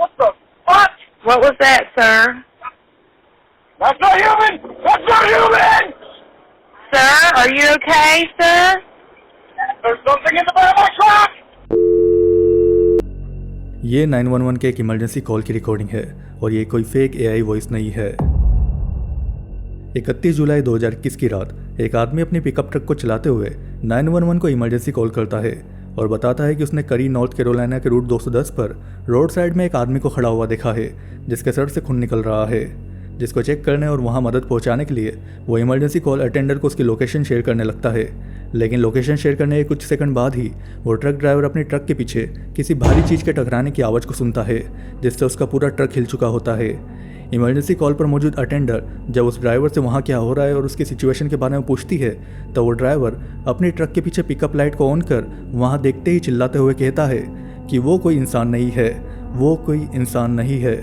What the fuck? What was that, sir? That's not human! That's not human! Sir, are you okay, sir? There's something in the bed of my truck! ये 911 के एक emergency call की recording है और ये कोई fake AI voice नहीं है। 31 जुलाई 2021 की रात एक आदमी अपनी पिकअप ट्रक को चलाते हुए 911 को इमरजेंसी कॉल करता है और बताता है कि उसने करी नॉर्थ कैरोलिना के रूट 210 पर रोड साइड में एक आदमी को खड़ा हुआ देखा है जिसके सर से खून निकल रहा है, जिसको चेक करने और वहां मदद पहुंचाने के लिए वो इमरजेंसी कॉल अटेंडर को उसकी लोकेशन शेयर करने लगता है। लेकिन लोकेशन शेयर करने के कुछ सेकंड बाद ही वो ट्रक ड्राइवर अपनी ट्रक के पीछे किसी भारी चीज़ के टकराने की आवाज़ को सुनता है जिससे उसका पूरा ट्रक हिल चुका होता है। इमरजेंसी कॉल पर मौजूद अटेंडर जब उस ड्राइवर से वहाँ क्या हो रहा है और उसकी सिचुएशन के बारे में पूछती है तो वो ड्राइवर अपनी ट्रक के पीछे पिकअप लाइट को ऑन कर वहाँ देखते ही चिल्लाते हुए कहता है कि वो कोई इंसान नहीं है, वो कोई इंसान नहीं है।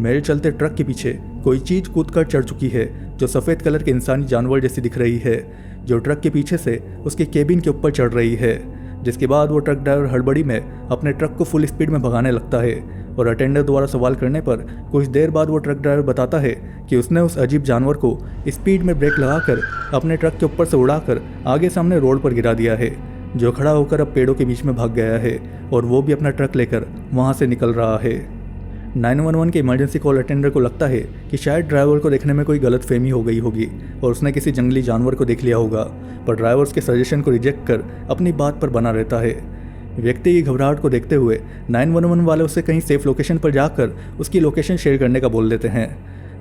मेरे चलते ट्रक के पीछे कोई चीज़ कूद कर चढ़ चुकी है जो सफ़ेद कलर के इंसानी जानवर जैसी दिख रही है, जो ट्रक के पीछे से उसके केबिन के ऊपर चढ़ रही है। जिसके बाद वो ट्रक ड्राइवर हड़बड़ी में अपने ट्रक को फुल स्पीड में भगाने लगता है और अटेंडर द्वारा सवाल करने पर कुछ देर बाद वो ट्रक ड्राइवर बताता है कि उसने उस अजीब जानवर को स्पीड में ब्रेक लगाकर अपने ट्रक के ऊपर से उड़ाकर आगे सामने रोड पर गिरा दिया है, जो खड़ा होकर अब पेड़ों के बीच में भाग गया है और वो भी अपना ट्रक लेकर वहाँ से निकल रहा है। 911 के इमरजेंसी कॉल अटेंडर को लगता है कि शायद ड्राइवर को देखने में कोई गलतफहमी हो गई होगी और उसने किसी जंगली जानवर को देख लिया होगा, पर ड्राइवर उसके सजेशन को रिजेक्ट कर अपनी बात पर बना रहता है। व्यक्ति की घबराहट को देखते हुए 911 वाले उससे कहीं सेफ लोकेशन पर जाकर उसकी लोकेशन शेयर करने का बोल देते हैं।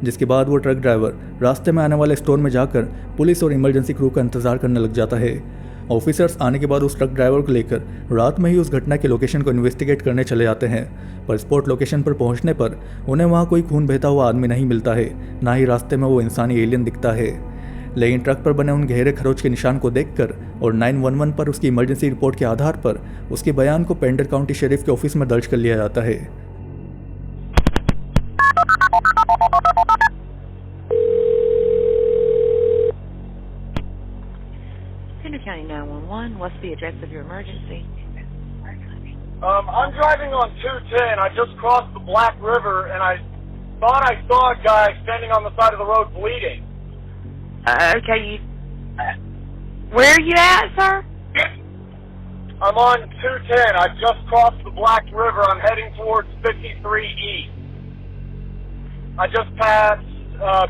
जिसके बाद वो ट्रक ड्राइवर रास्ते में आने वाले स्टोर में जाकर पुलिस और इमरजेंसी क्रू का इंतजार करने लग जाता है। ऑफिसर्स आने के बाद उस ट्रक ड्राइवर को लेकर रात में ही उस घटना की लोकेशन को इन्वेस्टिगेट करने चले जाते हैं, पर स्पॉट लोकेशन पर पहुंचने पर उन्हें वहां कोई खून बहता हुआ आदमी नहीं मिलता है, ना ही रास्ते में वो इंसानी एलियन दिखता है। लेकिन ट्रक पर बने उन गहरे खरोच के निशान को देखकर और 911 पर उसकी इमरजेंसी रिपोर्ट के आधार पर उसके बयान को पेंडर काउंटी शेरिफ के ऑफिस में दर्ज कर लिया जाता है। Pender County 911, what's the address of your emergency? I'm driving on 210. I just crossed the Black River and I thought I saw a guy standing on the side of the road bleeding. Okay, where are you at, sir? I'm on 210. I just crossed the Black River. I'm heading towards 53 East. I just passed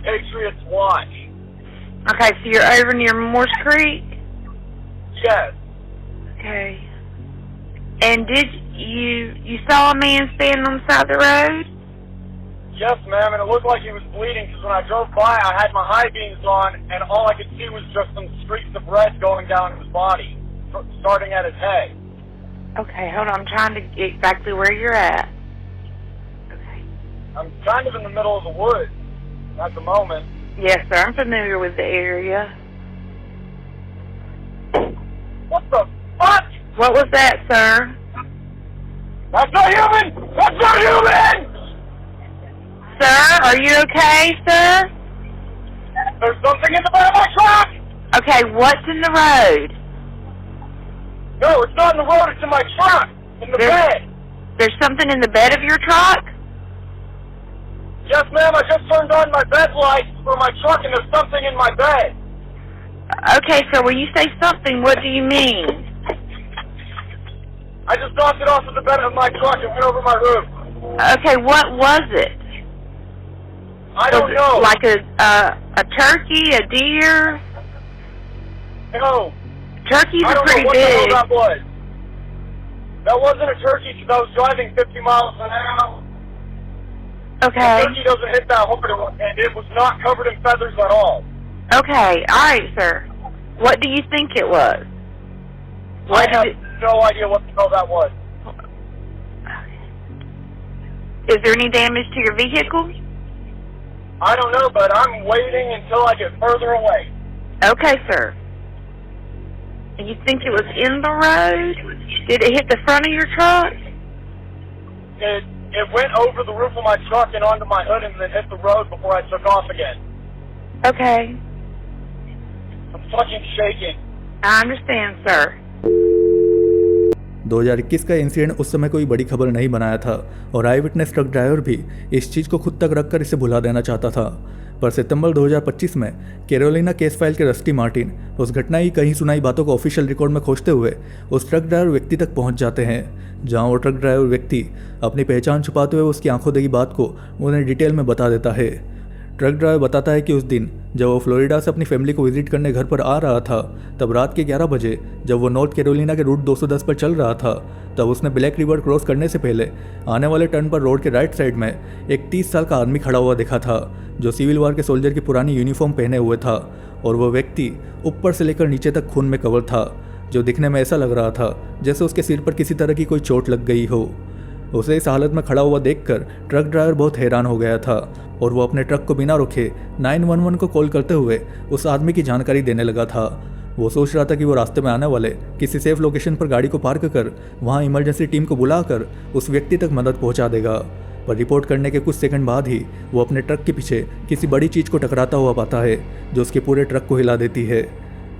Patriots Watch. Okay, so you're over near Morse Creek? Yes. Okay. And did you saw a man standing on the side of the road? Yes, ma'am, and it looked like he was bleeding because when I drove by, I had my high beams on, and all I could see was just some streaks of red going down his body, starting at his head. Okay, hold on. I'm trying to get exactly where you're at. Okay. I'm kind of in the middle of the woods at the moment. Yes, sir. I'm familiar with the area. What the fuck? What was that, sir? That's not human! That's not human! Sir, are you okay, sir? There's something in the bed of my truck! Okay, what's in the road? No, it's not in the road, it's in my truck! In the bed! There's something in the bed of your truck? Yes, ma'am, I just turned on my bed lights for my truck and there's something in my bed. Okay, so when you say something, what do you mean? I just knocked it off of the bed of my truck and went over my roof. Okay, what was it? I don't know. Like a turkey, a deer? No. Turkeys I are don't know pretty what the hell big. that was. That wasn't a turkey because I was driving 50 miles an hour. Okay. The turkey doesn't hit that hard and it was not covered in feathers at all. Okay, alright, sir. What do you think it was? I have no idea what the hell that was. Is there any damage to your vehicle? I don't know, but I'm waiting until I get further away. Okay, sir. And you think it was in the road? Did it hit the front of your truck? It went over the roof of my truck and onto my hood and then hit the road before I took off again. Okay. I'm fucking shaking. I understand, sir. 2021 का incident उस समय कोई बड़ी खबर नहीं बनाया था और आई विटनेस ट्रक ड्राइवर भी इस चीज़ को खुद तक रखकर इसे भुला देना चाहता था। पर सितंबर 2025 में कैरोलिना केस फाइल के रस्टी मार्टिन उस घटना की कहीं सुनाई बातों को ऑफिशियल रिकॉर्ड में खोजते हुए उस ट्रक ड्राइवर व्यक्ति तक पहुंच जाते हैं, जहां वो ट्रक ड्राइवर व्यक्ति अपनी पहचान छुपाते हुए उसकी आंखों देखी बात को उन्हें डिटेल में बता देता है। ट्रक ड्राइवर बताता है कि उस दिन जब वो फ्लोरिडा से अपनी फैमिली को विजिट करने घर पर आ रहा था, तब रात के 11 बजे जब वो नॉर्थ कैरोलिना के रूट 210 पर चल रहा था, तब उसने ब्लैक रिवर क्रॉस करने से पहले आने वाले टर्न पर रोड के राइट साइड में एक 30 साल का आदमी खड़ा हुआ देखा था, जो सिविल वार के सोल्जर की पुरानी यूनिफॉर्म पहने हुए था और वह व्यक्ति ऊपर से लेकर नीचे तक खून में कवर था, जो दिखने में ऐसा लग रहा था जैसे उसके सिर पर किसी तरह की कोई चोट लग गई हो। उसे इस हालत में खड़ा हुआ देखकर ट्रक ड्राइवर बहुत हैरान हो गया था और वो अपने ट्रक को बिना रुके 911 को कॉल करते हुए उस आदमी की जानकारी देने लगा था। वो सोच रहा था कि वो रास्ते में आने वाले किसी सेफ लोकेशन पर गाड़ी को पार्क कर वहाँ इमरजेंसी टीम को बुलाकर उस व्यक्ति तक मदद पहुँचा देगा। पर रिपोर्ट करने के कुछ सेकंड बाद ही वो अपने ट्रक के पीछे किसी बड़ी चीज़ को टकराता हुआ पाता है, जो उसके पूरे ट्रक को हिला देती है।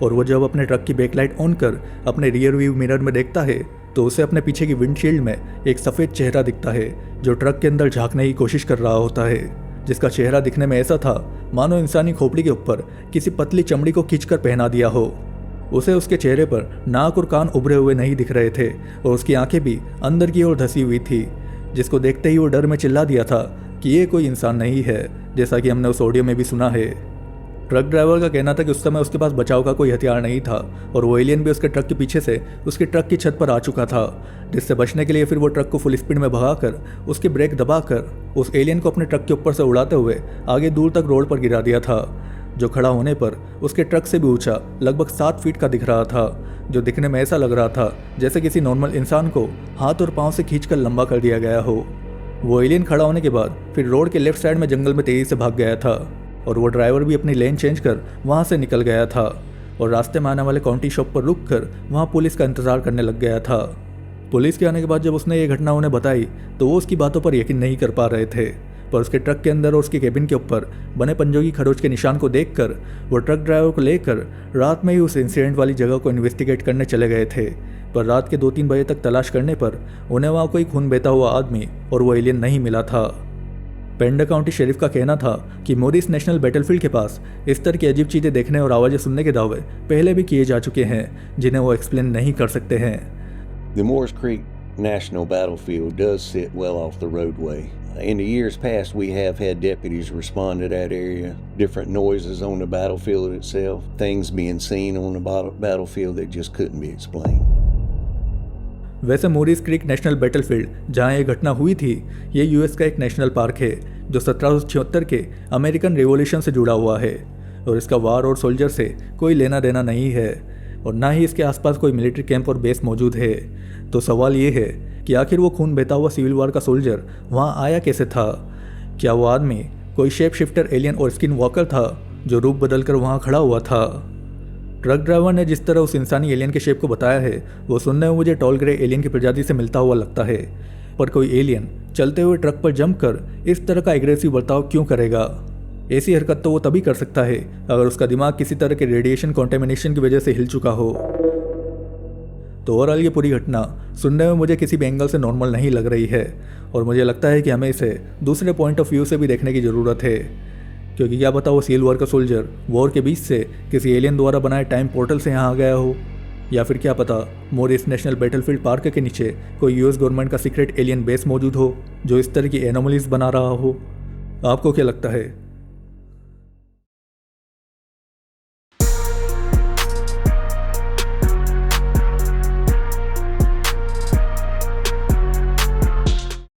और वो जब अपने ट्रक की बैकलाइट ऑन कर अपने रियर व्यू मिरर में देखता है तो उसे अपने पीछे की विंडशील्ड में एक सफ़ेद चेहरा दिखता है, जो ट्रक के अंदर झांकने की कोशिश कर रहा होता है, जिसका चेहरा दिखने में ऐसा था मानो इंसानी खोपड़ी के ऊपर किसी पतली चमड़ी को खींचकर पहना दिया हो। उसे उसके चेहरे पर नाक और कान उभरे हुए नहीं दिख रहे थे और उसकी आंखें भी अंदर की ओर धसी हुई थी, जिसको देखते ही वो डर में चिल्ला दिया था कि ये कोई इंसान नहीं है, जैसा कि हमने उस ऑडियो में भी सुना है। ट्रक ड्राइवर का कहना था कि उस समय उसके पास बचाव का कोई हथियार नहीं था और वो एलियन भी उसके ट्रक के पीछे से उसके ट्रक की छत पर आ चुका था, जिससे बचने के लिए फिर वो ट्रक को फुल स्पीड में भगाकर उसके ब्रेक दबाकर उस एलियन को अपने ट्रक के ऊपर से उड़ाते हुए आगे दूर तक रोड पर गिरा दिया था, जो खड़ा होने पर उसके ट्रक से भी ऊंचा लगभग 7 फीट का दिख रहा था, जो दिखने में ऐसा लग रहा था जैसे किसी नॉर्मल इंसान को हाथ और पाँव से खींचकर लंबा कर दिया गया हो। वो एलियन खड़ा होने के बाद फिर रोड के लेफ्ट साइड में जंगल में तेज़ी से भाग गया था और वो ड्राइवर भी अपनी लेन चेंज कर वहाँ से निकल गया था और रास्ते में आने वाले काउंटी शॉप पर रुक कर वहाँ पुलिस का इंतज़ार करने लग गया था। पुलिस के आने के बाद जब उसने ये घटना उन्हें बताई तो वो उसकी बातों पर यकीन नहीं कर पा रहे थे, पर उसके ट्रक के अंदर और उसके केबिन के ऊपर बने पंजों की खरोच के निशान को देखकर वो ट्रक ड्राइवर को लेकर रात में ही उस इंसिडेंट वाली जगह को इन्वेस्टिगेट करने चले गए थे। पर रात के 2-3 बजे तक तलाश करने पर उन्हें वहाँ कोई खून बहता हुआ आदमी और वो एलियन नहीं मिला था। पेंडा काउंटी शेरिफ का कहना था कि मोरिस नेशनल बैटलफील्ड के पास इस तरह की अजीब चीज़ें देखने और आवाज़ें सुनने के दावे पहले भी किए जा चुके हैं, जिन्हें वो एक्सप्लेन नहीं कर सकते हैं। The Moores Creek National Battlefield does sit well off the roadway. In the years past, we have had deputies respond to that area. Different noises on the battlefield itself, things being seen on the battlefield that just couldn't be explained. वैसे Morris creek national battlefield जहाँ ये घटना हुई थी, ये US का एक national park है जो 1776 के अमेरिकन रिवॉल्यूशन से जुड़ा हुआ है और इसका वार और सोल्जर से कोई लेना देना नहीं है और ना ही इसके आसपास कोई मिलिट्री कैंप और बेस मौजूद है। तो सवाल ये है कि आखिर वो खून बहता हुआ सिविल वार का सोल्जर वहाँ आया कैसे था? क्या वो आदमी कोई शेप शिफ्टर एलियन और स्किन वॉकर था जो रूप बदल कर वहाँ खड़ा हुआ था? ट्रक ड्राइवर ने जिस तरह उस इंसानी एलियन के शेप को बताया है वो सुनने में मुझे टॉल ग्रे एलियन की प्रजाति से मिलता हुआ लगता है, पर कोई एलियन चलते हुए ट्रक पर जंप कर इस तरह का एग्रेसिव बर्ताव क्यों करेगा? ऐसी हरकत तो वो तभी कर सकता है अगर उसका दिमाग किसी तरह के रेडिएशन कॉन्टेमिनेशन की वजह से हिल चुका हो। तो ओवरऑल ये पूरी घटना सुनने में मुझे किसी भी एंगल से नॉर्मल नहीं लग रही है और मुझे लगता है कि हमें इसे दूसरे पॉइंट ऑफ व्यू से भी देखने की ज़रूरत है, क्योंकि क्या पता वो सिविल वॉर का सोल्जर वॉर के बीच से किसी एलियन द्वारा बनाए टाइम पोर्टल से यहाँ आ गया हो, या फिर क्या पता मोरिस नेशनल बैटलफील्ड पार्क के नीचे कोई यूएस गवर्नमेंट का सीक्रेट एलियन बेस मौजूद हो जो इस तरह की एनोमलीज बना रहा हो। आपको क्या लगता है?